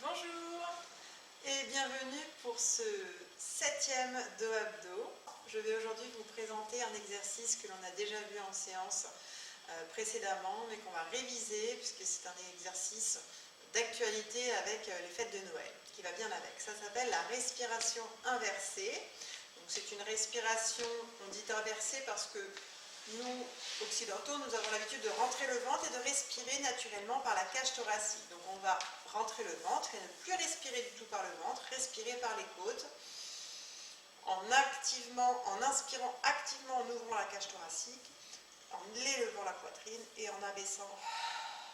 Bonjour et bienvenue pour ce 7e dos abdos. Je vais aujourd'hui vous présenter un exercice que l'on a déjà vu en séance précédemment, mais qu'on va réviser puisque c'est un exercice d'actualité avec les fêtes de Noël qui va bien avec. Ça s'appelle la respiration inversée. Donc c'est une respiration, on dit inversée parce que nous, occidentaux, nous avons l'habitude de rentrer le ventre et de respirer naturellement par la cage thoracique. Donc on va rentrer le ventre et ne plus respirer du tout par le ventre, respirer par les côtes, en inspirant activement en ouvrant la cage thoracique, en élevant la poitrine et en abaissant,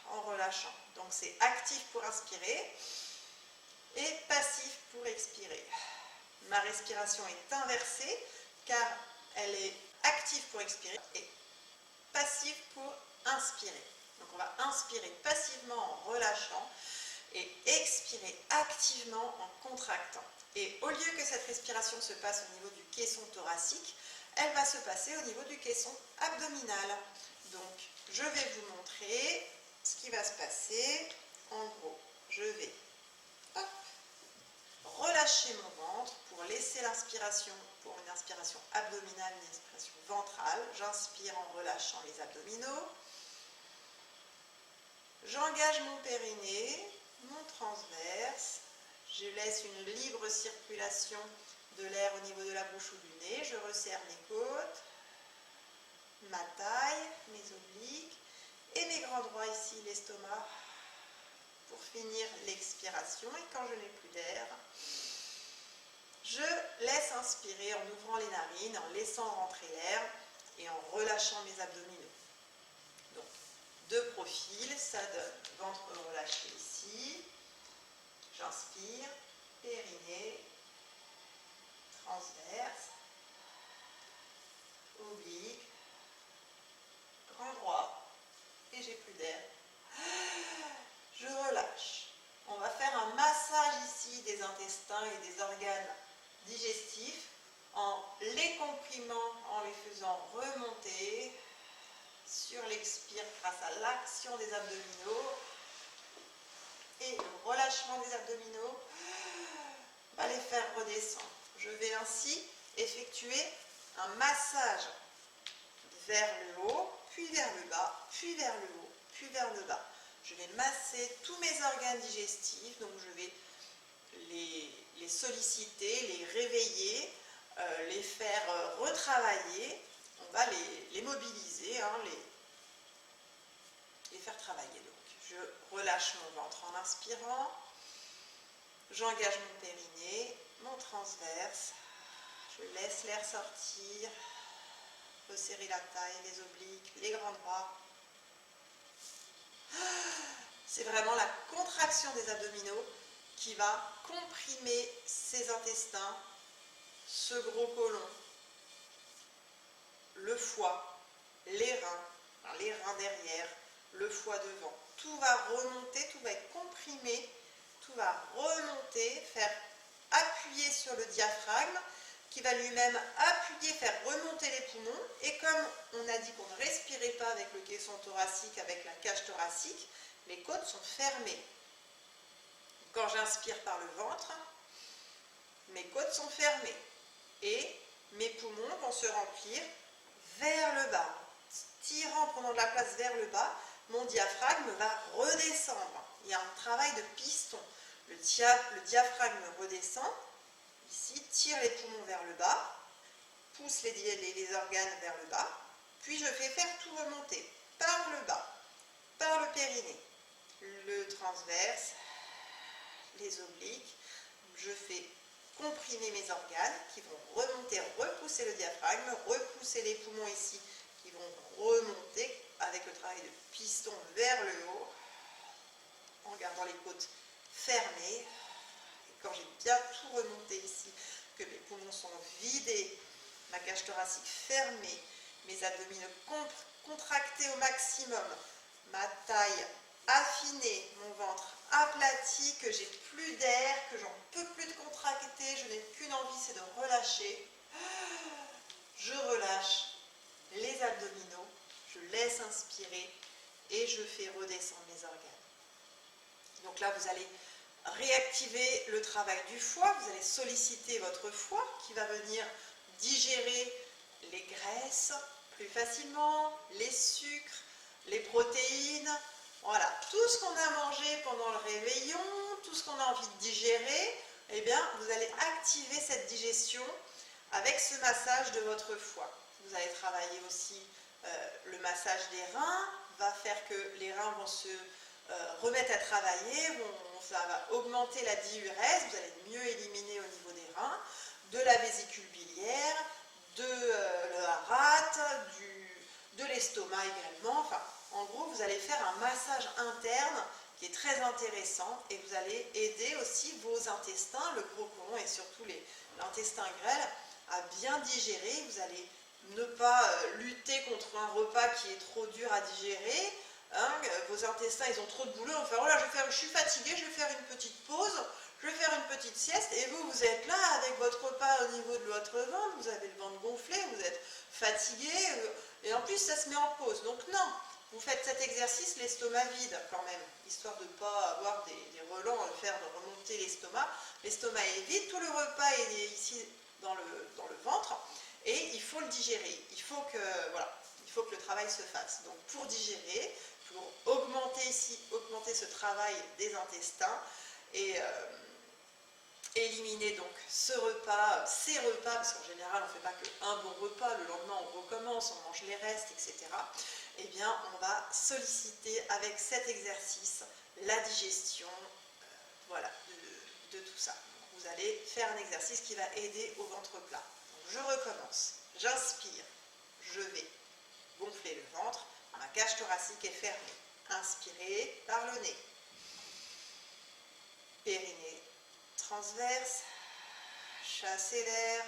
en relâchant. Donc c'est actif pour inspirer et passif pour expirer. Ma respiration est inversée car elle est active pour expirer et passive pour inspirer. Donc on va inspirer passivement en relâchant et expirer activement en contractant. Et au lieu que cette respiration se passe au niveau du caisson thoracique, elle va se passer au niveau du caisson abdominal. Donc je vais vous montrer ce qui va se passer. En gros, je vais relâcher mon ventre pour laisser l'inspiration, pour une inspiration abdominale, une inspiration ventrale. J'inspire en relâchant les abdominaux. J'engage mon périnée, mon transverse. Je laisse une libre circulation de l'air au niveau de la bouche ou du nez. Je resserre mes côtes, ma taille, mes obliques et mes grands droits ici, l'estomac, pour finir l'expiration. Et quand je n'ai plus d'air, je laisse inspirer en ouvrant les narines, en laissant rentrer l'air et en relâchant mes abdominaux. Donc, de profil, ça donne ventre relâché ici. J'inspire, périnée, transverse, oblique, grand droit et j'ai plus d'air. Je relâche. On va faire un massage ici des intestins et des organes digestifs en les comprimant, en les faisant remonter sur l'expire grâce à l'action des abdominaux et le relâchement des abdominaux va les faire redescendre. Je vais ainsi effectuer un massage vers le haut, puis vers le bas, puis vers le haut, puis vers le bas. Je vais masser tous mes organes digestifs, donc je vais les solliciter, les réveiller, les faire retravailler. On va les mobiliser, hein, les faire travailler. Donc, je relâche mon ventre en inspirant, j'engage mon périnée, mon transverse, je laisse l'air sortir, resserrer la taille, les obliques, les grands droits. C'est vraiment la contraction des abdominaux qui va comprimer ces intestins, ce gros côlon, le foie, les reins derrière, le foie devant. Tout va remonter, tout va être comprimé, tout va remonter, faire appuyer sur le diaphragme qui va lui-même appuyer, faire remonter les poumons. Et comme on a dit qu'on ne respirait pas avec le caisson thoracique, avec la cage thoracique, les côtes sont fermées. Quand j'inspire par le ventre, mes côtes sont fermées et mes poumons vont se remplir vers le bas. Tirant, prenant de la place vers le bas, mon diaphragme va redescendre. Il y a un travail de piston. Le diaphragme redescend, ici, tire les poumons vers le bas, pousse les organes vers le bas, puis je fais faire tout remonter par le bas, par le périnée, le transverse, les obliques. Je fais comprimer mes organes qui vont remonter, repousser le diaphragme, repousser les poumons ici qui vont remonter avec le travail de piston vers le haut en gardant les côtes fermées. Et quand j'ai bien tout remonté ici, que mes poumons sont vidés, ma cage thoracique fermée, mes abdominaux contractés au maximum, ma taille affinée, mon ventre aplati, que j'ai plus d'air, que j'en peux plus de contracter, je n'ai qu'une envie, c'est de relâcher. Je relâche les abdominaux, je laisse inspirer et je fais redescendre mes organes. Donc là, vous allez réactiver le travail du foie, vous allez solliciter votre foie qui va venir digérer les graisses plus facilement, les sucres, les protéines, voilà, tout ce qu'on a mangé pendant le réveillon, tout ce qu'on a envie de digérer, eh bien, vous allez activer cette digestion avec ce massage de votre foie. Vous allez travailler aussi le massage des reins, va faire que les reins vont se remettre à travailler, ça va augmenter la diurèse, vous allez mieux éliminer au niveau des reins, de la vésicule biliaire, de la rate, de l'estomac également. Enfin, en gros, vous allez faire un massage interne qui est très intéressant et vous allez aider aussi vos intestins, le gros côlon et surtout l'intestin grêle, à bien digérer. Vous allez ne pas lutter contre un repas qui est trop dur à digérer. Hein, vos intestins, ils ont trop de boulot. Enfin voilà, je suis fatiguée, je vais faire une petite pause, je vais faire une petite sieste. Et vous, vous êtes là avec votre repas au niveau de votre ventre, vous avez le ventre gonflé, vous êtes fatigué. Et en plus, ça se met en pause. Donc non, vous faites cet exercice l'estomac vide quand même, histoire de ne pas avoir des relents, faire de remonter l'estomac. L'estomac est vide, tout le repas est ici dans le ventre et il faut le digérer. Il faut que le travail se fasse. Donc pour digérer, pour augmenter ce travail des intestins et éliminer donc ces repas, parce qu'en général on ne fait pas qu'un bon repas, le lendemain on recommence, on mange les restes, etc. Eh bien on va solliciter avec cet exercice la digestion voilà, de tout ça. Donc, vous allez faire un exercice qui va aider au ventre plat. Donc, je recommence, j'inspire, je vais gonfler le ventre, ma cage thoracique est fermée. Inspirez par le nez. Périnée transverse, chassez l'air,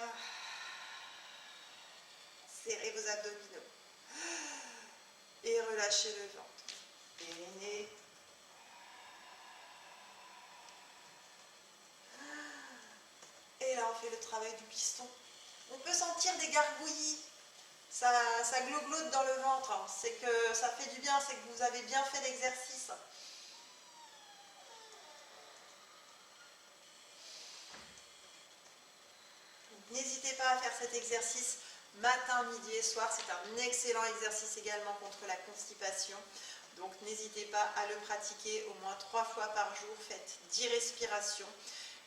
serrez vos abdominaux et relâchez le ventre. Périnée. Et là, on fait le travail du piston. On peut sentir des gargouillis. Ça gloglote dans le ventre. C'est que ça fait du bien, c'est que vous avez bien fait l'exercice. N'hésitez pas à faire cet exercice matin, midi et soir. C'est un excellent exercice également contre la constipation. Donc n'hésitez pas à le pratiquer au moins 3 fois par jour. Faites 10 respirations.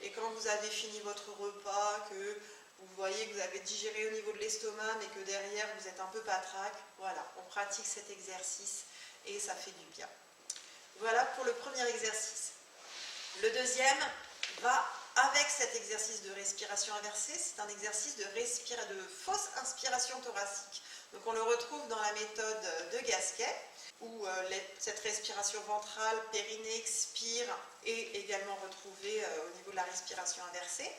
Et quand vous avez fini votre repas, que vous voyez que vous avez digéré au niveau de l'estomac, mais que derrière vous êtes un peu patraque, voilà, on pratique cet exercice et ça fait du bien. Voilà pour le premier exercice. Le deuxième va avec cet exercice de respiration inversée, c'est un exercice de fausse inspiration thoracique. Donc on le retrouve dans la méthode de Gasquet, où cette respiration ventrale, périnée, expire, est également retrouvée au niveau de la respiration inversée.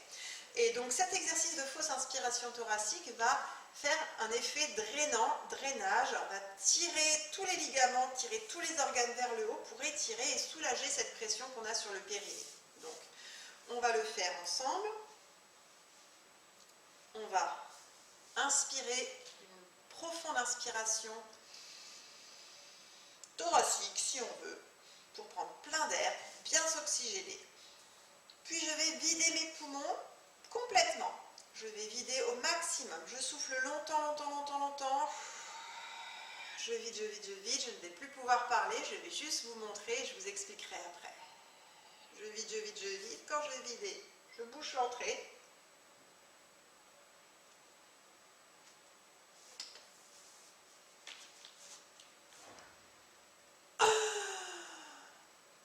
Et donc cet exercice de fausse inspiration thoracique va faire un effet drainage, on va tirer tous les ligaments, tirer tous les organes vers le haut pour étirer et soulager cette pression qu'on a sur le périnée. Donc on va le faire ensemble. On va inspirer, une profonde inspiration thoracique si on veut, pour prendre plein d'air, bien s'oxygéner. Puis je vais vider mes poumons complètement. Je vais vider au maximum. Je souffle longtemps, longtemps, longtemps, longtemps. Je vide, je vide, je vide. Je ne vais plus pouvoir parler. Je vais juste vous montrer. Je vous expliquerai après. Je vide, je vide, je vide. Quand je vais vider, je bouche l'entrée.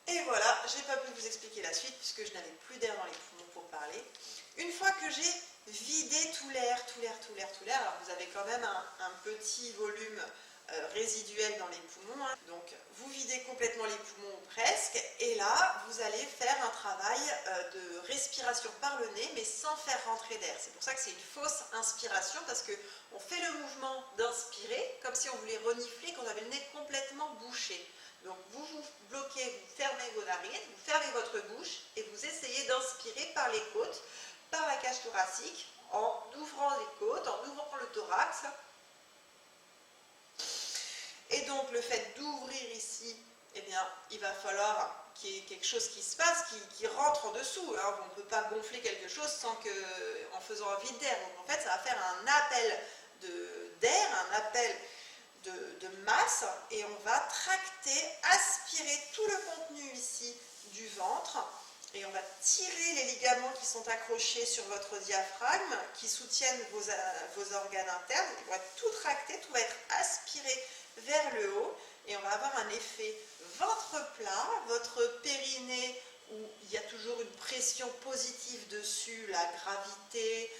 Et voilà, je n'ai pas pu vous expliquer la suite puisque je n'avais plus d'air dans les poumons pour parler. Une fois que j'ai vidé tout l'air, alors vous avez quand même un petit volume résiduel dans les poumons, hein. Donc vous videz complètement les poumons presque, et là vous allez faire un travail de respiration par le nez, mais sans faire rentrer d'air. C'est pour ça que c'est une fausse inspiration, parce qu'on fait le mouvement d'inspirer, comme si on voulait renifler, qu'on avait le nez complètement bouché. Donc vous vous bloquez, vous fermez vos narines, vous fermez votre bouche, et vous essayez d'inspirer par les côtes, par la cage thoracique, en ouvrant les côtes, en ouvrant le thorax. Et donc le fait d'ouvrir ici, eh bien, il va falloir qu'il y ait quelque chose qui se passe, qui rentre en dessous. Hein. On ne peut pas gonfler quelque chose en faisant un vide d'air. Donc en fait, ça va faire un appel d'air, un appel de masse, et on va tracter, aspirer tout le contenu ici du ventre, et on va tirer les ligaments qui sont accrochés sur votre diaphragme, qui soutiennent vos organes internes. Ils vont être tout tractés, tout va être aspiré vers le haut, et on va avoir un effet ventre plat, votre périnée où il y a toujours une pression positive dessus, la gravité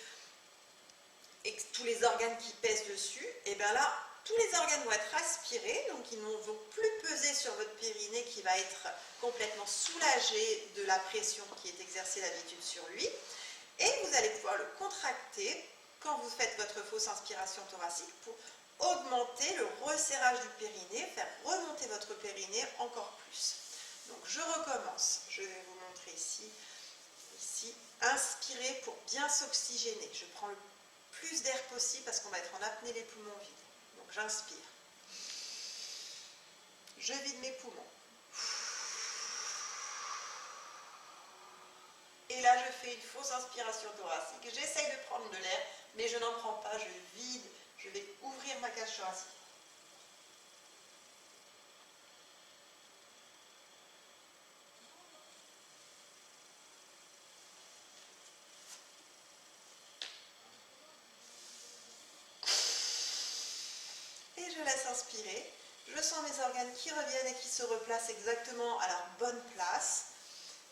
et tous les organes qui pèsent dessus, et bien là, tous les organes vont être aspirés, donc ils ne vont plus peser sur votre périnée qui va être complètement soulagé de la pression qui est exercée d'habitude sur lui, et vous allez pouvoir le contracter quand vous faites votre fausse inspiration thoracique pour augmenter le resserrage du périnée, faire remonter votre périnée encore plus. Donc je recommence, je vais vous montrer ici, inspirez pour bien s'oxygéner. Je prends le plus d'air possible parce qu'on va être en apnée les poumons vides. Donc j'inspire. Je vide mes poumons. Et là je fais une fausse inspiration thoracique. J'essaye de prendre de l'air, mais je n'en prends pas, je vide. Je vais ouvrir ma cage thoracique. Et je laisse inspirer. Je sens mes organes qui reviennent et qui se replacent exactement à leur bonne place.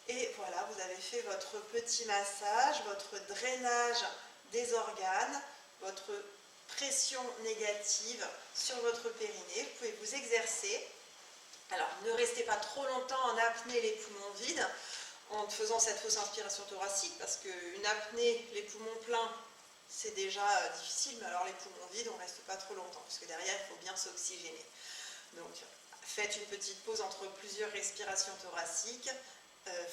Et voilà, vous avez fait votre petit massage, votre drainage des organes, votre pression négative sur votre périnée. Vous pouvez vous exercer. Alors, ne restez pas trop longtemps en apnée les poumons vides en faisant cette fausse inspiration thoracique, parce qu'une apnée, les poumons pleins, c'est déjà difficile, mais alors les poumons vides, on ne reste pas trop longtemps, parce que derrière, il faut bien s'oxygéner. Donc, faites une petite pause entre plusieurs respirations thoraciques,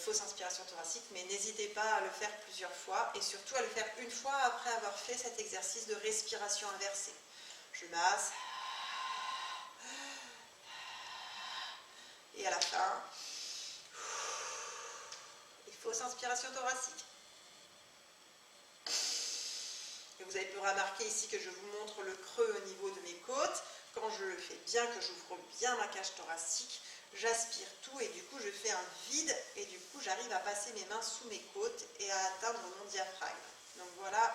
fausse inspiration thoracique, mais n'hésitez pas à le faire plusieurs fois, et surtout à le faire une fois après avoir fait cet exercice de respiration inversée. Je masse, et à la fin, fausse inspiration thoracique. Et vous avez pu remarquer ici que je vous montre le creux au niveau de mes côtes. Quand je le fais bien, que j'ouvre bien ma cage thoracique, j'aspire tout et du coup je fais un vide et du coup j'arrive à passer mes mains sous mes côtes et à atteindre mon diaphragme. Donc voilà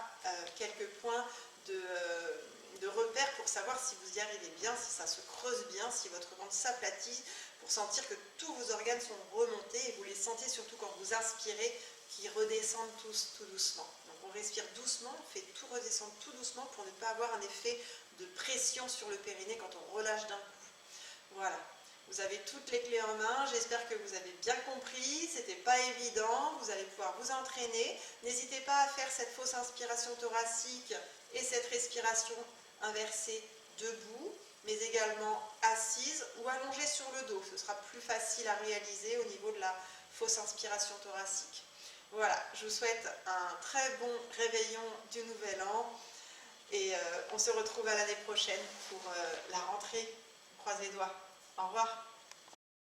quelques points de repère pour savoir si vous y arrivez bien, si ça se creuse bien, si votre ventre s'aplatit, pour sentir que tous vos organes sont remontés, et vous les sentez surtout quand vous inspirez, qui redescendent tous tout doucement. Donc on respire doucement, on fait tout redescendre tout doucement pour ne pas avoir un effet de pression sur le périnée quand on relâche d'un coup. Voilà, vous avez toutes les clés en main, j'espère que vous avez bien compris, c'était pas évident, vous allez pouvoir vous entraîner. N'hésitez pas à faire cette fausse inspiration thoracique et cette respiration inversée debout, mais également assise ou allongée sur le dos. Ce sera plus facile à réaliser au niveau de la fausse inspiration thoracique. Voilà, je vous souhaite un très bon réveillon du Nouvel An et on se retrouve à l'année prochaine pour la rentrée. On croise les doigts. Au revoir.